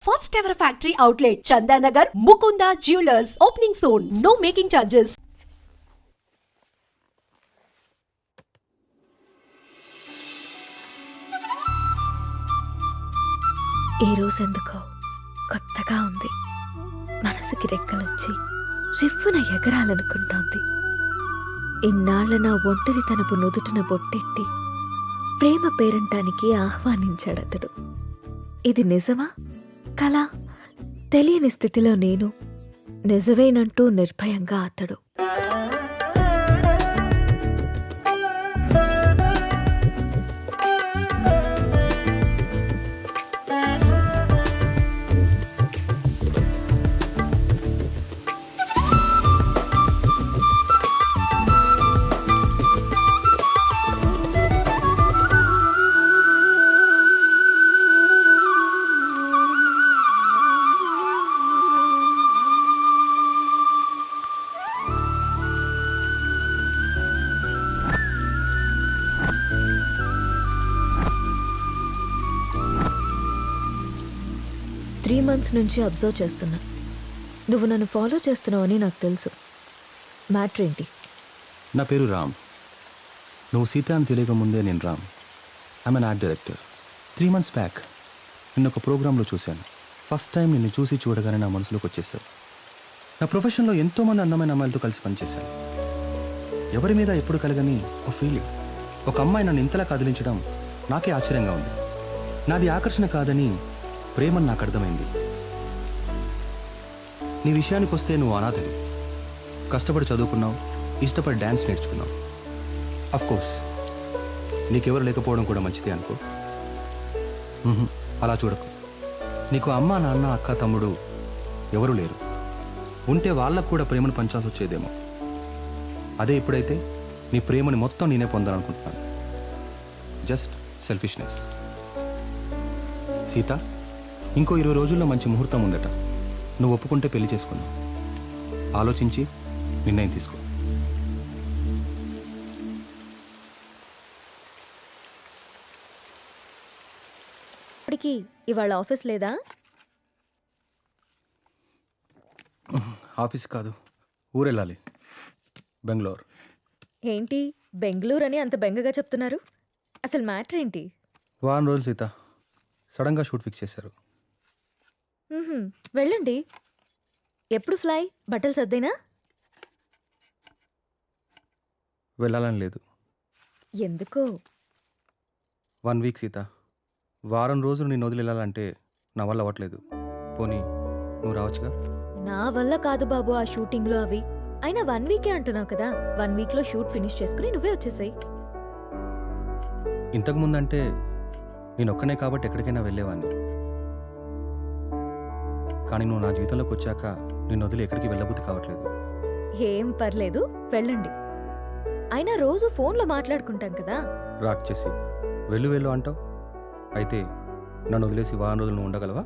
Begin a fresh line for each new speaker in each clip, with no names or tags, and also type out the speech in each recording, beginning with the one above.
first ever factory outlet, Chandanagar, Mukunda Jewelers, opening soon. No making charges.
ఈ రోజు ఎందుకో కొత్తగా ఉంది. మనసుకి రెక్కలొచ్చి రివ్వున ఎగరాలనుకుంటోంది. ఇన్నాళ్ల నా ఒంటరితనపు నుదుటిన బొట్టెట్టి ప్రేమ పేరంటానికి ఆహ్వానించాడతడు. ఇది నిజమా కలా తెలియని స్థితిలో నేను, నిజమేనంటూ నిర్భయంగా అతడు. త్రీ మంత్స్ నుంచి అబ్జర్వ్ చేస్తున్నా. నువ్వు నన్ను ఫాలో చేస్తున్నావని నాకు తెలుసు. మ్యాటర్ ఏంటి?
నా పేరు రామ్. నువ్వు సీత అని తెలియకముందే నేను Ram. I'm an art director. 3 months back నిన్న ఒక ప్రోగ్రాంలో చూశాను. ఫస్ట్ టైం నిన్ను చూసి చూడగానే నా మనసులోకి వచ్చేసావు. నా ప్రొఫెషన్లో ఎంతోమంది అందమైన అమ్మాయిలతో కలిసి పనిచేశాను. ఎవరి మీద ఎప్పుడు కలగని ఒక ఫీలింగ్. ఒక అమ్మాయి నన్ను ఇంతలా కదిలించడం నాకే ఆశ్చర్యంగా ఉంది. నాది ఆకర్షణ కాదని ప్రేమని నాకు అర్థమైంది. నీ విషయానికి వస్తే నువ్వు అనాథవి. కష్టపడి చదువుకున్నావు, ఇష్టపడి డ్యాన్స్ నేర్చుకున్నావు. అఫ్కోర్స్ నీకెవరు లేకపోవడం కూడా మంచిదే అనుకో. అలా చూడకు. నీకు అమ్మ, నాన్న, అక్క, తమ్ముడు ఎవరూ లేరు. ఉంటే వాళ్ళకు కూడా ప్రేమను పంచాల్సి వచ్చేదేమో. అదే ఇప్పుడైతే నీ ప్రేమని మొత్తం నేనే పొందాలనుకుంటున్నాను. Just selfishness. సీత, ఇంకో 20 రోజుల్లో మంచి ముహూర్తం ఉందట. నువ్వు ఒప్పుకుంటే పెళ్లి చేసుకున్నావు. ఆలోచించి నిర్ణయం తీసుకో.
ఇప్పటికి ఇవాళ ఆఫీస్ లేదా?
ఆఫీస్ కాదు, ఊరెళ్ళాలి. బెంగళూరు.
ఏంటి బెంగళూరు అని అంత బెంగగా చెప్తున్నారు? అసలు మ్యాటర్ ఏంటి?
వారం రోజులు సీత. సడన్గా షూట్ ఫిక్స్ చేశారు.
వెళ్ళండి. ఎప్పుడు ఫ్లై? బట్టలు సర్దేనా?
వెళ్ళాలని లేదు.
ఎందుకో?
1 week సీత. వారం రోజులు నేను వదిలి వెళ్ళాలంటే నా వల్ల అవ్వట్లేదు. పోనీ నువ్వు రావచ్చుగా?
నా వల్ల కాదు బాబు ఆ షూటింగ్లో అవి. అయినా 1 week అంటున్నావు కదా. 1 weekలో షూట్ ఫినిష్ చేసుకుని నువ్వే వచ్చేసాయి.
ఇంతకుముందంటే నేను ఒక్కనే కాబట్టి ఎక్కడికైనా వెళ్ళేవాడిని. కానీ నువ్వు నా జీవితంలోకి వచ్చాక నిన్ను వదిలి ఎక్కడికి వెళ్ళబుద్ధి కావట్లేదు.
ఏం పర్లేదు, వెళ్ళండి. అయినా రోజు ఫోన్లో మాట్లాడుకుంటాం కదా.
రాక్ చేసి వెళ్ళు అంటావు. అయితే నన్ను వదిలేసి వారం రోజులు నువ్వు ఉండగలవా?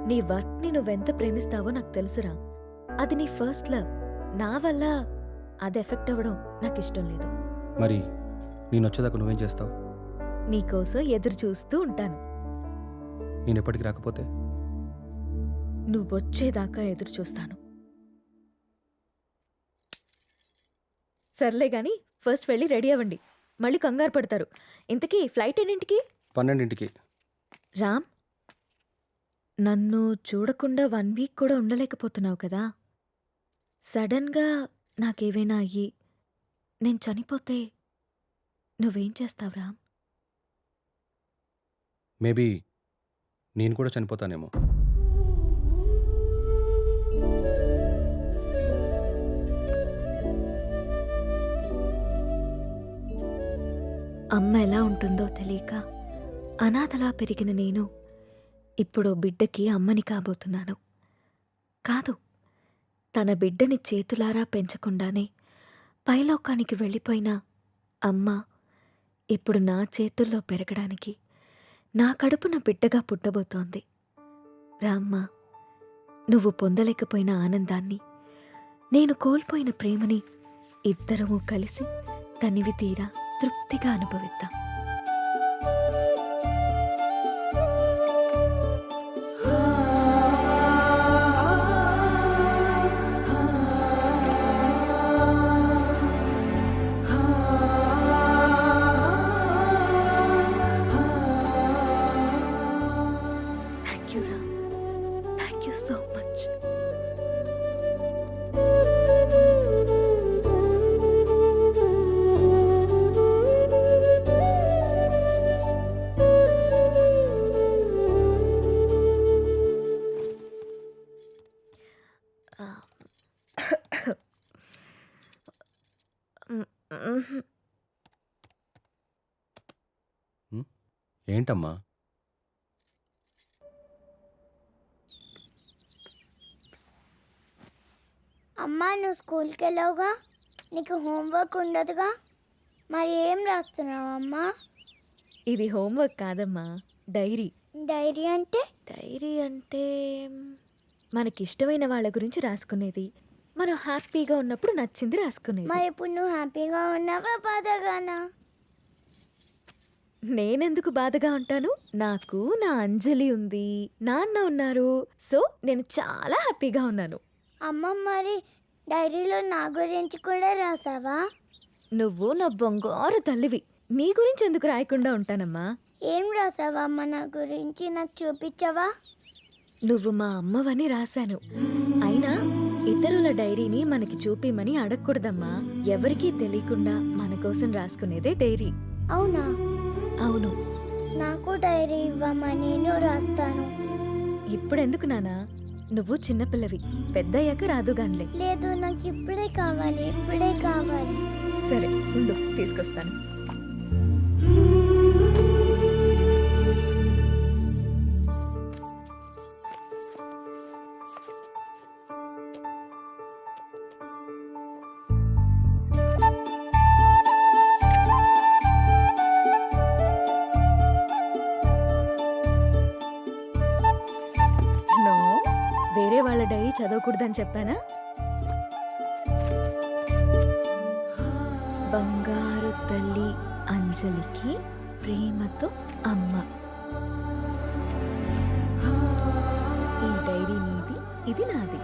నీ వర్క్ని నువ్వెంత ప్రేమిస్తావో నాకు తెలుసురా. అది నీ ఫస్ట్ లవ్. నా వల్ల అది ఎఫెక్ట్ అవ్వడం నాకు ఇష్టం లేదు.
మరి నేను వచ్చేదాకా నువ్వేం చేస్తావు?
నీకోసం ఎదురు చూస్తూ ఉంటాను.
నేను ఎప్పటికి రాకపోతే?
నువ్వొచ్చేదాకా ఎదురు చూస్తాను. సర్లే గాని ఫస్ట్ వెళ్ళి రెడీ అవ్వండి. మళ్ళీ కంగారు పడతారు. ఇంతకీ ఫ్లైట్ ఎన్నింటికి?
12ంటికి.
రామ్, నన్ను చూడకుండా 1 week కూడా ఉండలేకపోతున్నావు కదా. సడన్గా నాకేవైనా అయ్యి నేను చనిపోతే నువ్వేం చేస్తావు రామ్?
మేబీ నేను కూడా చనిపోతానేమో.
అమ్మ ఎలా ఉంటుందో తెలియక అనాథలా పెరిగిన నేను ఇప్పుడు బిడ్డకి అమ్మని కాబోతున్నాను. కాదు, తన బిడ్డని చేతులారా పెంచకుండానే పైలోకానికి వెళ్ళిపోయిన అమ్మ ఇప్పుడు నా చేతుల్లో పెరగడానికి నా కడుపున బిడ్డగా పుట్టబోతోంది. రామ్మ, నువ్వు పొందలేకపోయిన ఆనందాన్ని, నేను కోల్పోయిన ప్రేమని ఇద్దరము కలిసి తనివి తీరా తృప్తిగా అనుభవిద్దాం. You so much.
ఏంటమ్మా?
అమ్మా నువ్వు స్కూల్కి వెళ్ళావుగా, నీకు హోంవర్క్ ఉండదుగా, మరి ఏం రాస్తున్నావు అమ్మా?
ఇది హోంవర్క్ కాదమ్మా, డైరీ.
డైరీ అంటే?
డైరీ అంటే మనకిష్టమైన వాళ్ళ గురించి రాసుకునేది. మనం హ్యాపీగా ఉన్నప్పుడు నచ్చింది రాసుకునేది.
మరి ఇప్పుడు నువ్వు హ్యాపీగా ఉన్నావా బాధగానా?
నేనెందుకు బాధగా ఉంటాను? నాకు నా అంజలి ఉంది, నాన్న ఉన్నారు. సో నేను చాలా హ్యాపీగా ఉన్నాను.
అమ్మ మరి డైరీలో నా గురించి కూడా రాసావా?
నువ్వు నా బంగారు తల్లివి, నీ గురించి ఎందుకు రాయకుండా ఉంటానమ్మా?
ఏం రాసావా అమ్మ నా గురించి, నాకు చూపించవా?
నువ్వు మా అమ్మవని రాశాను. అయినా ఇతరుల డైరీని మనకి చూపిమని అడగకూడదమ్మా. ఎవరికీ తెలియకుండా మన కోసం రాసుకునేదే డైరీ.
అవునా?
అవును.
నాకు డైరీ ఇవ్వమ్మా, నేను రాస్తాను.
ఇప్పుడెందుకు నానా? నువ్వు చిన్నపిల్లవి, పెద్దయ్యాక రాదుగాన్లే.
లేదు, నాకు ఇప్పుడే కావాలి, ఇప్పుడే కావాలి.
సరే ఉండు, తీసుకొస్తాను. నో, వేరే వాళ్ళ డైరీ చదవకూడదని చెప్పానా? బంగారు తల్లి అంజలికి ప్రేమతో అమ్మ. ఈ డైరీ నీది, ఇది నాది.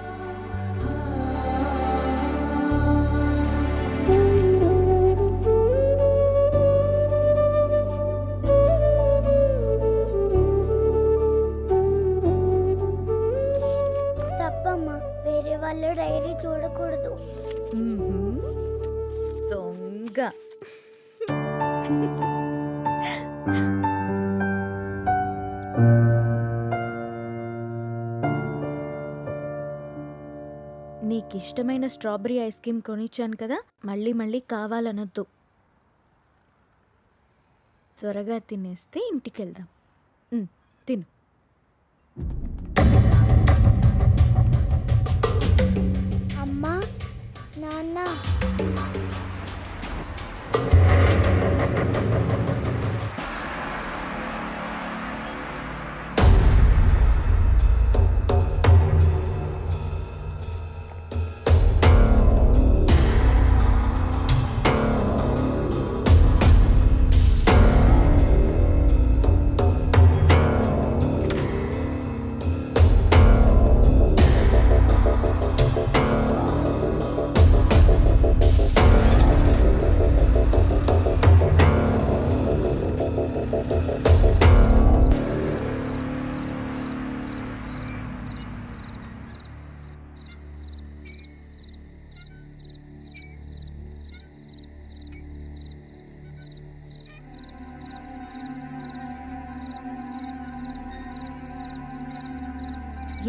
తప్పమ్మా, వేరే వాళ్ళ డైరీ చూడకూడదు.
దొంగ. నీకిష్టమైన స్ట్రాబెరీ ఐస్ క్రీమ్ కొనిచ్చాను కదా, మళ్ళీ మళ్ళీ కావాలనొద్దు. త్వరగా తినేస్తే ఇంటికెళ్దాం. తిను.
అమ్మా, నాన్న,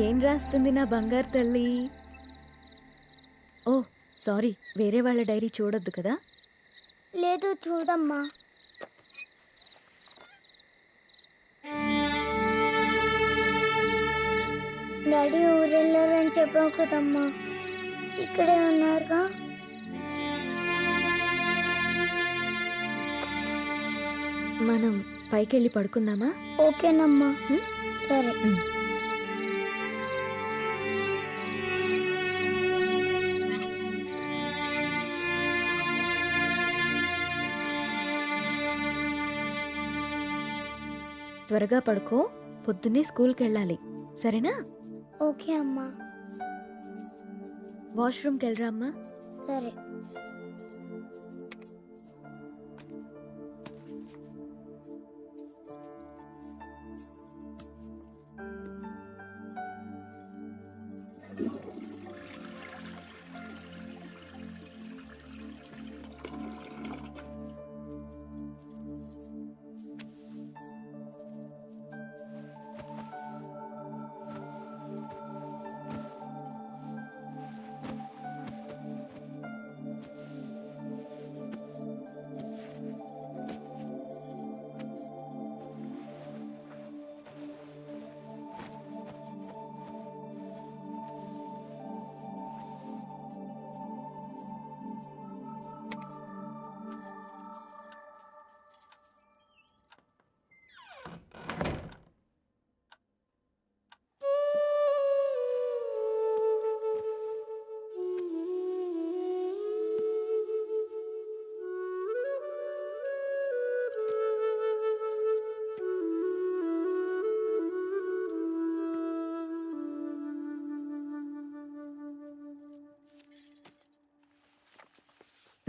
ఏం రాస్తుంది నా బంగారు తల్లి? ఓ సారీ, వేరే వాళ్ళ డైరీ చూడొద్దు కదా.
లేదు చూడమ్మా. డాడీ ఊరెళ్ళారని చెప్పావు కదమ్మా, ఇక్కడే ఉన్నారుగా.
మనం పైకెళ్ళి పడుకుందామా?
ఓకేనమ్మా. సరే.
త్వరగా పడుకో, పొద్దున్నే స్కూల్కి వెళ్ళాలి, సరేనా?
ఓకే అమ్మా.
వాష్రూమ్కి వెళ్ళరా అమ్మా.
సరే.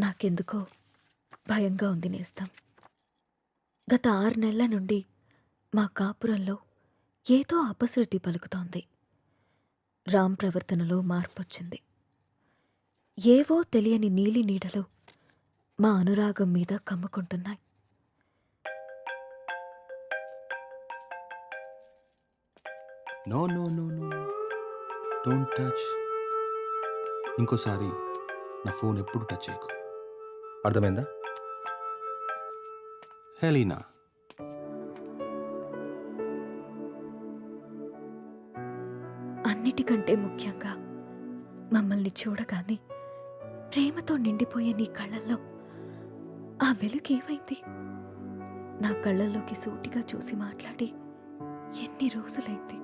నాకెందుకో భయంగా ఉంది నేస్తం. గత 6 నెలల నుండి మా కాపురంలో ఏదో అపశృతి పలుకుతోంది. రామ్ ప్రవర్తనలో మార్పొచ్చింది. ఏవో తెలియని నీలి నీడలు మా అనురాగం మీద కమ్ముకుంటున్నాయి.
No no no no don't touch. ఇంకోసారి నా ఫోన్ ఎప్పుడు టచ్ చేయకు, అర్థమైందా? హెలీనా,
అన్నిటికంటే ముఖ్యంగా మమ్మల్ని చూడగానే ప్రేమతో నిండిపోయే నీ కళ్ళల్లో ఆ వెలుగేమైంది? నా కళ్ళల్లోకి సూటిగా చూసి మాట్లాడి ఎన్ని రోజులైంది?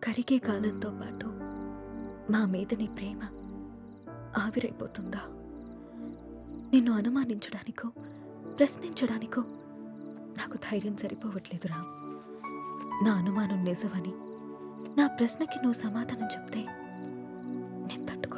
కరిగే కాలంతో పాటు మా మీద నీ ప్రేమ ఆవిరైపోతుందా? నిన్ను అనుమానించడానికో ప్రశ్నించడానికో నాకు ధైర్యం సరిపోవట్లేదు రామ్. నా అనుమానం నిజమని, నా ప్రశ్నకి నువ్వు సమాధానం చెప్తే నేను తట్టుకోలేను.